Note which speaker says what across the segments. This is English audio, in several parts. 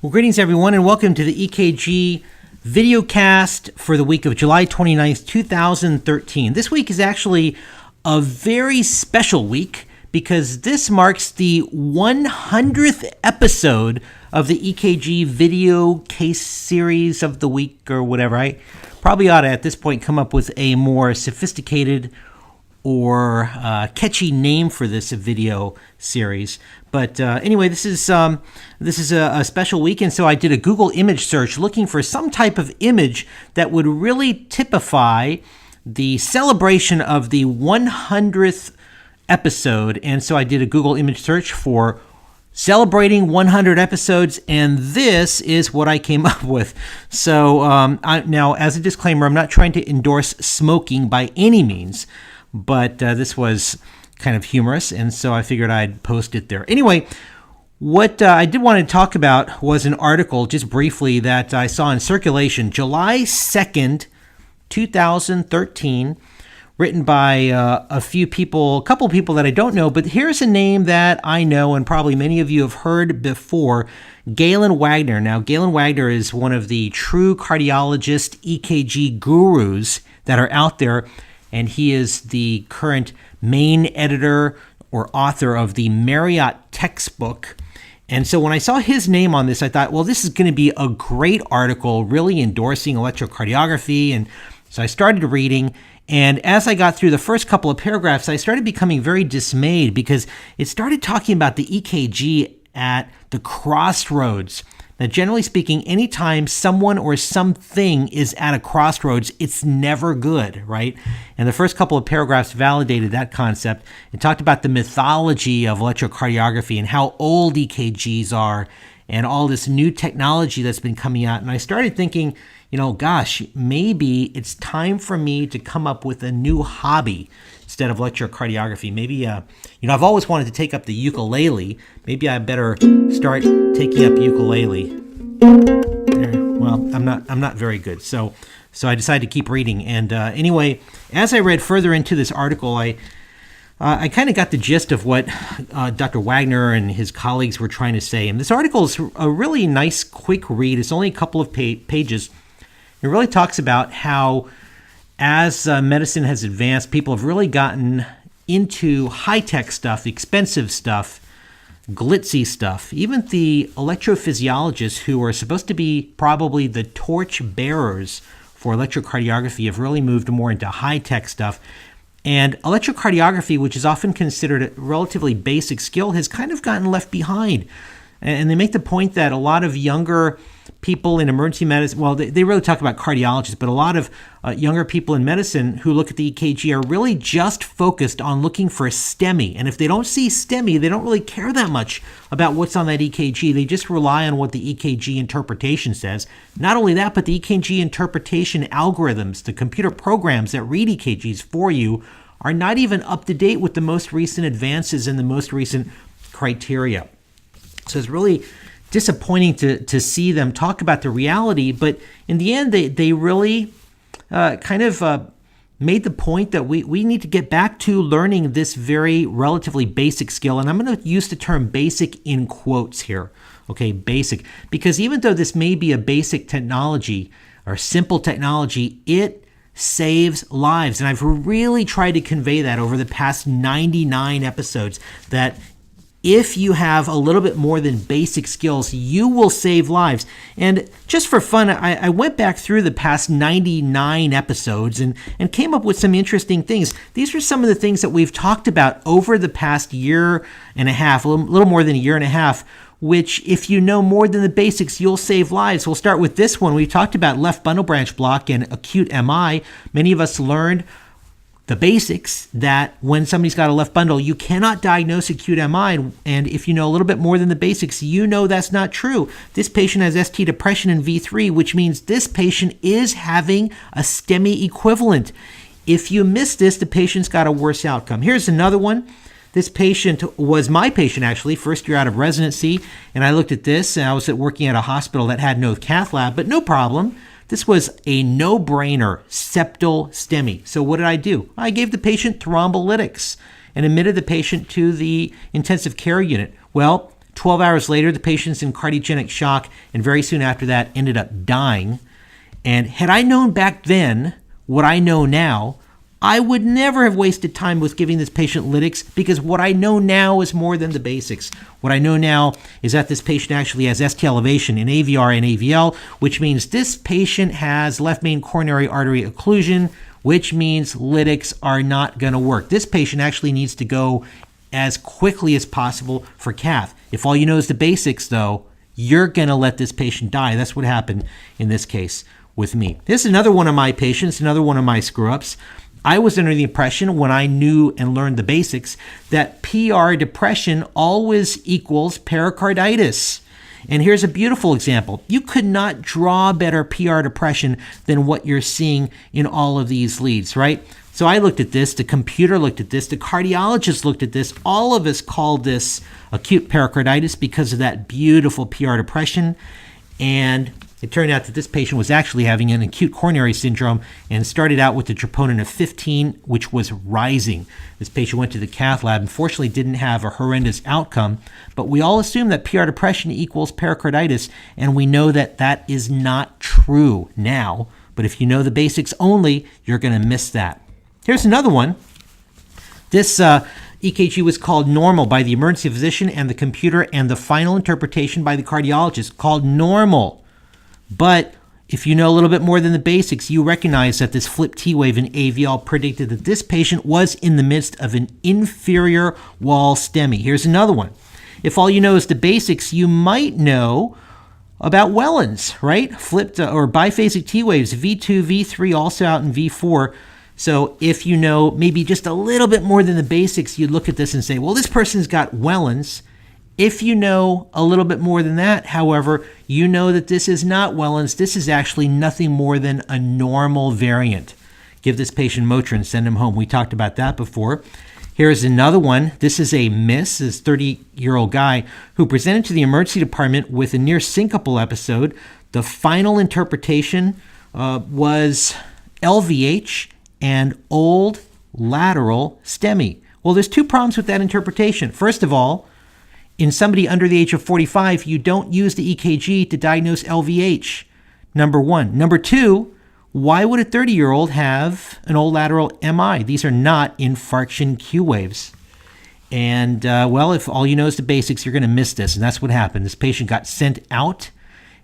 Speaker 1: Well, greetings everyone, and welcome to the EKG videocast for the week of July 29th, 2013. This week is actually a very special week because this marks the 100th episode of the EKG video case series of the week or whatever. I probably ought to at this point come up with a more sophisticated or catchy name for this video series. But anyway, this is a special week, and so I did a Google image search looking for some type of image that would really typify the celebration of the 100th episode. And so I did a Google image search for celebrating 100 episodes, and this is what I came up with. So now, as a disclaimer, I'm not trying to endorse smoking by any means, but this was kind of humorous, and so I figured I'd post it there. Anyway, what I did want to talk about was an article, just briefly, that I saw in circulation July 2nd, 2013, written by a couple people that I don't know, but here's a name that I know and probably many of you have heard before, Galen Wagner. Now, Galen Wagner is one of the true cardiologist EKG gurus that are out there, and he is the current main editor or author of the Marriott textbook. And so when I saw his name on this, I thought, well, this is going to be a great article, really endorsing electrocardiography. And so I started reading. And as I got through the first couple of paragraphs, I started becoming very dismayed because it started talking about the EKG at the crossroads. Now, generally speaking, anytime someone or something is at a crossroads, it's never good, right? And the first couple of paragraphs validated that concept. It talked about the mythology of electrocardiography and how old EKGs are and all this new technology that's been coming out. And I started thinking, gosh, maybe it's time for me to come up with a new hobby instead of electrocardiography. Maybe, I've always wanted to take up the ukulele. Maybe I better start taking up ukulele. Well, I'm not very good. So I decided to keep reading. And anyway, as I read further into this article, I kind of got the gist of what Dr. Wagner and his colleagues were trying to say. And this article is a really nice, quick read. It's only a couple of pages. It really talks about how, as medicine has advanced, people have really gotten into high-tech stuff, expensive stuff, glitzy stuff. Even the electrophysiologists, who are supposed to be probably the torch bearers for electrocardiography, have really moved more into high-tech stuff. And electrocardiography, which is often considered a relatively basic skill, has kind of gotten left behind. And they make the point that a lot of younger people in emergency medicine, well, they really talk about cardiologists, but a lot of younger people in medicine who look at the EKG are really just focused on looking for a STEMI. And if they don't see STEMI, they don't really care that much about what's on that EKG. They just rely on what the EKG interpretation says. Not only that, but the EKG interpretation algorithms, the computer programs that read EKGs for you, are not even up to date with the most recent advances and the most recent criteria. So it's really disappointing to see them talk about the reality, but in the end, they really made the point that we need to get back to learning this very relatively basic skill. And I'm going to use the term basic in quotes here. Okay, basic. Because even though this may be a basic technology or simple technology, it saves lives. And I've really tried to convey that over the past 99 episodes, that if you have a little bit more than basic skills, you will save lives. And just for fun, I went back through the past 99 episodes and came up with some interesting things. These are some of the things that we've talked about over the past year and a half, a little more than a year and a half, which if you know more than the basics, you'll save lives. We'll start with this one. We talked about left bundle branch block and acute MI. Many of us learned the basics that when somebody's got a left bundle, you cannot diagnose acute MI. And if you know a little bit more than the basics, you know that's not true. This patient has ST depression in V3, which means this patient is having a STEMI equivalent. If you miss this, the patient's got a worse outcome. Here's another one. This patient was my patient, actually, first year out of residency. And I looked at this, and I was working at a hospital that had no cath lab, but no problem. This was a no-brainer septal STEMI. So what did I do? I gave the patient thrombolytics and admitted the patient to the intensive care unit. Well, 12 hours later, the patient's in cardiogenic shock, and very soon after that ended up dying. And had I known back then what I know now, I would never have wasted time with giving this patient lytics, because what I know now is more than the basics. What I know now is that this patient actually has ST elevation in AVR and AVL, which means this patient has left main coronary artery occlusion, which means lytics are not going to work. This patient actually needs to go as quickly as possible for cath. If all you know is the basics, though, you're going to let this patient die. That's what happened in this case with me. This is another one of my patients, another one of my screw-ups. I was under the impression when I knew and learned the basics that PR depression always equals pericarditis. And here's a beautiful example. You could not draw better PR depression than what you're seeing in all of these leads, right? So I looked at this, the computer looked at this, the cardiologist looked at this. All of us called this acute pericarditis because of that beautiful PR depression. And it turned out that this patient was actually having an acute coronary syndrome and started out with a troponin of 15, which was rising. This patient went to the cath lab. Unfortunately, didn't have a horrendous outcome, but we all assume that PR depression equals pericarditis, and we know that that is not true now. But if you know the basics only, you're going to miss that. Here's another one. This EKG was called normal by the emergency physician and the computer, and the final interpretation by the cardiologist called normal. But if you know a little bit more than the basics, you recognize that this flip T wave in AVL predicted that this patient was in the midst of an inferior wall STEMI. Here's another one. If all you know is the basics, you might know about Wellens, right? Flipped or biphasic T waves, V2, V3, also out in V4. So if you know maybe just a little bit more than the basics, you look at this and say, well, this person's got Wellens. If you know a little bit more than that, however, you know that this is not Wellens. This is actually nothing more than a normal variant. Give this patient Motrin, send him home. We talked about that before. Here's another one. This is a miss, this 30-year-old guy who presented to the emergency department with a near syncopal episode. The final interpretation was LVH and old lateral STEMI. Well, there's two problems with that interpretation. First of all, in somebody under the age of 45, you don't use the EKG to diagnose LVH, number one. Number two, why would a 30-year-old have an old lateral MI? These are not infarction Q waves. And, well, if all you know is the basics, you're going to miss this. And that's what happened. This patient got sent out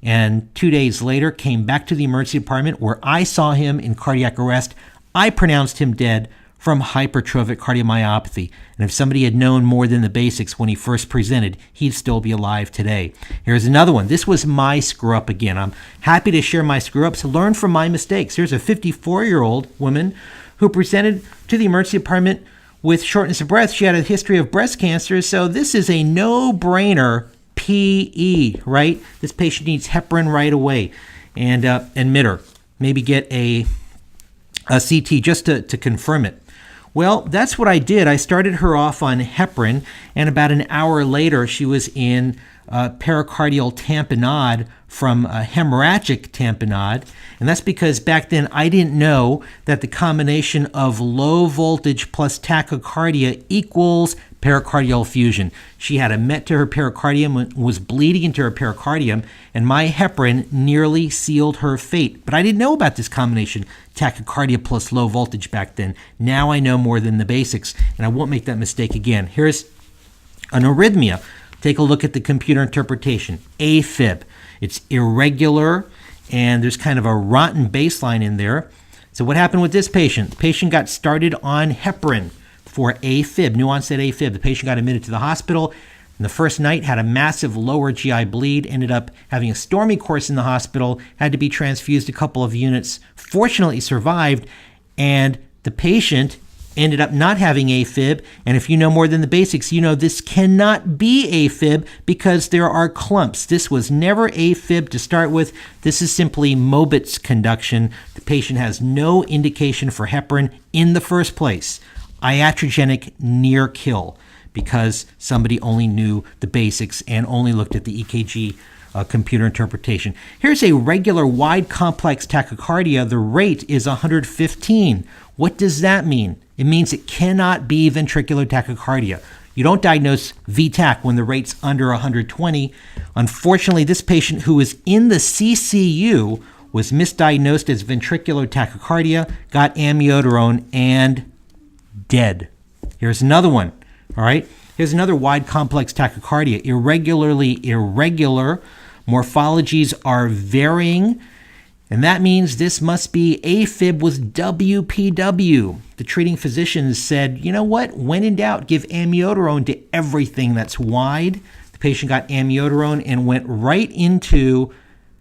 Speaker 1: and 2 days later came back to the emergency department where I saw him in cardiac arrest. I pronounced him dead from hypertrophic cardiomyopathy. And if somebody had known more than the basics when he first presented, he'd still be alive today. Here's another one. This was my screw up again. I'm happy to share my screw ups, learn from my mistakes. Here's a 54-year-old woman who presented to the emergency department with shortness of breath. She had a history of breast cancer, so this is a no-brainer PE, right? This patient needs heparin right away. And emitter. Maybe get a CT just to confirm it. Well, that's what I did. I started her off on heparin, and about an hour later, she was in pericardial tamponade from hemorrhagic tamponade. And that's because back then I didn't know that the combination of low voltage plus tachycardia equals pericardial effusion. She had a met to her pericardium, was bleeding into her pericardium, and my heparin nearly sealed her fate. But I didn't know about this combination, tachycardia plus low voltage back then. Now I know more than the basics, and I won't make that mistake again. Here's an arrhythmia. Take a look at the computer interpretation. AFib. It's irregular, and there's kind of a rotten baseline in there. So what happened with this patient? The patient got started on heparin for AFib, new onset AFib. The patient got admitted to the hospital. And the first night had a massive lower GI bleed, ended up having a stormy course in the hospital, had to be transfused a couple of units, fortunately survived, and the patient ended up not having AFib. And if you know more than the basics, you know this cannot be AFib because there are clumps. This was never AFib to start with. This is simply Mobitz conduction. The patient has no indication for heparin in the first place. Iatrogenic near kill because somebody only knew the basics and only looked at the EKG computer interpretation. Here's a regular wide complex tachycardia. The rate is 115. What does that mean? It means it cannot be ventricular tachycardia. You don't diagnose VTAC when the rate's under 120. Unfortunately, this patient who was in the CCU was misdiagnosed as ventricular tachycardia, got amiodarone, and dead. Here's another one, all right? Here's another wide complex tachycardia, irregularly irregular. Morphologies are varying, and that means this must be AFib with WPW. The treating physicians said, you know what? When in doubt, give amiodarone to everything that's wide. The patient got amiodarone and went right into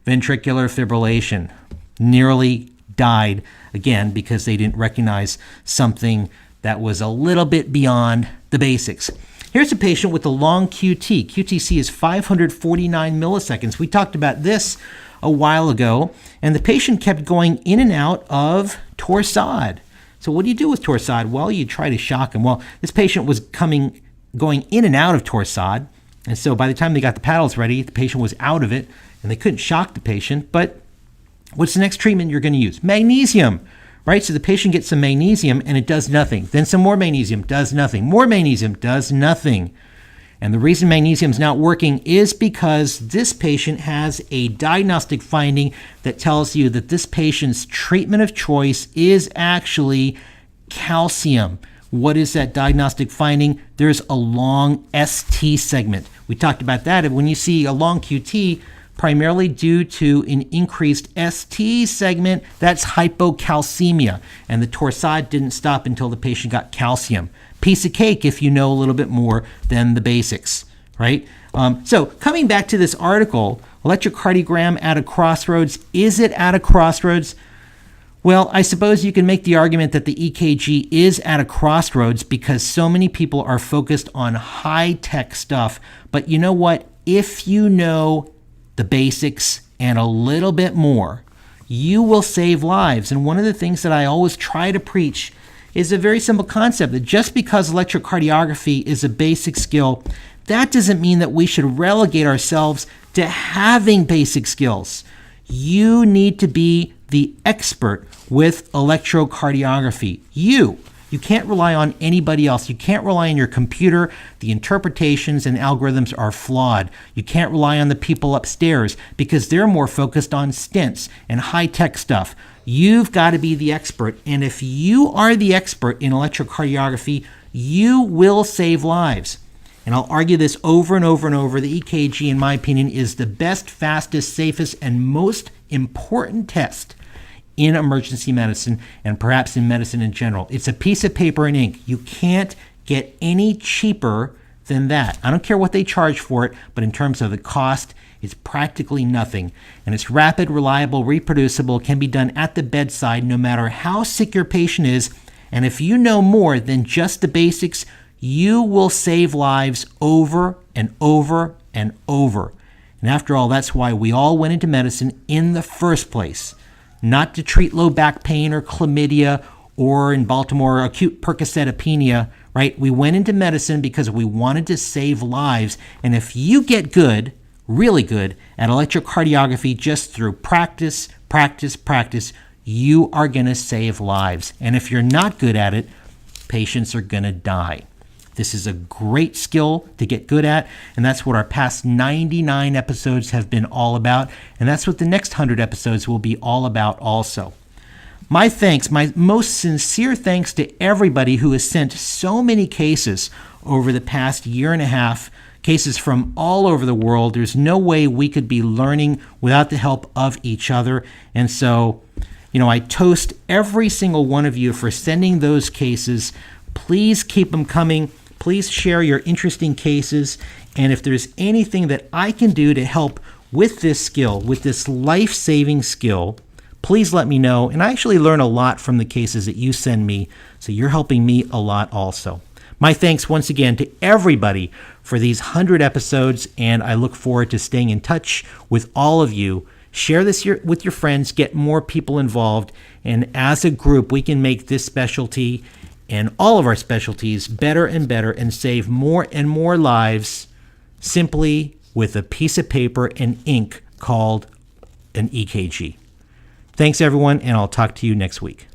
Speaker 1: ventricular fibrillation. Nearly died, again, because they didn't recognize something that was a little bit beyond the basics. Here's a patient with a long QT. QTC is 549 milliseconds. We talked about this a while ago, and the patient kept going in and out of Torsade. So what do you do with Torsade? Well, you try to shock him. Well, this patient was going in and out of Torsade, and so by the time they got the paddles ready, the patient was out of it, and they couldn't shock the patient. But what's the next treatment you're going to use? Magnesium, right? So the patient gets some magnesium, and it does nothing. Then some more magnesium, does nothing. More magnesium, does nothing. And the reason magnesium's not working is because this patient has a diagnostic finding that tells you that this patient's treatment of choice is actually calcium. What is that diagnostic finding? There's a long ST segment. We talked about that. When you see a long QT, primarily due to an increased ST segment, that's hypocalcemia. And the Torsade didn't stop until the patient got calcium. Piece of cake if you know a little bit more than the basics, right? So coming back to this article, electrocardiogram at a crossroads. Is it at a crossroads? Well, I suppose you can make the argument that the EKG is at a crossroads because so many people are focused on high-tech stuff. But you know what? If you know the basics and a little bit more, you will save lives. And one of the things that I always try to preach is a very simple concept that just because electrocardiography is a basic skill, that doesn't mean that we should relegate ourselves to having basic skills. You need to be the expert with electrocardiography. You can't rely on anybody else. You can't rely on your computer. The interpretations and algorithms are flawed. You can't rely on the people upstairs because they're more focused on stents and high-tech stuff. You've got to be the expert. And if you are the expert in electrocardiography, you will save lives. And I'll argue this over and over and over. The EKG, in my opinion, is the best, fastest, safest, and most important test in emergency medicine and perhaps in medicine in general. It's a piece of paper and ink. You can't get any cheaper than that. I don't care what they charge for it, but in terms of the cost, it's practically nothing. And it's rapid, reliable, reproducible, can be done at the bedside no matter how sick your patient is. And if you know more than just the basics, you will save lives over and over and over. And after all, that's why we all went into medicine in the first place. Not to treat low back pain or chlamydia or in Baltimore, acute percocetopenia, right? We went into medicine because we wanted to save lives. And if you get good, really good at electrocardiography just through practice, you are going to save lives. And if you're not good at it, patients are going to die. This is a great skill to get good at, and that's what our past 99 episodes have been all about, and that's what the next 100 episodes will be all about also. My thanks, my most sincere thanks to everybody who has sent so many cases over the past year and a half, cases from all over the world. There's no way we could be learning without the help of each other, and so, I toast every single one of you for sending those cases. Please keep them coming. Please share your interesting cases. And if there's anything that I can do to help with this skill, with this life-saving skill, please let me know. And I actually learn a lot from the cases that you send me, so you're helping me a lot also. My thanks once again to everybody for these 100 episodes, and I look forward to staying in touch with all of you. Share this with your friends, get more people involved, and as a group, we can make this specialty and all of our specialties better and better and save more and more lives simply with a piece of paper and ink called an EKG. Thanks, everyone, and I'll talk to you next week.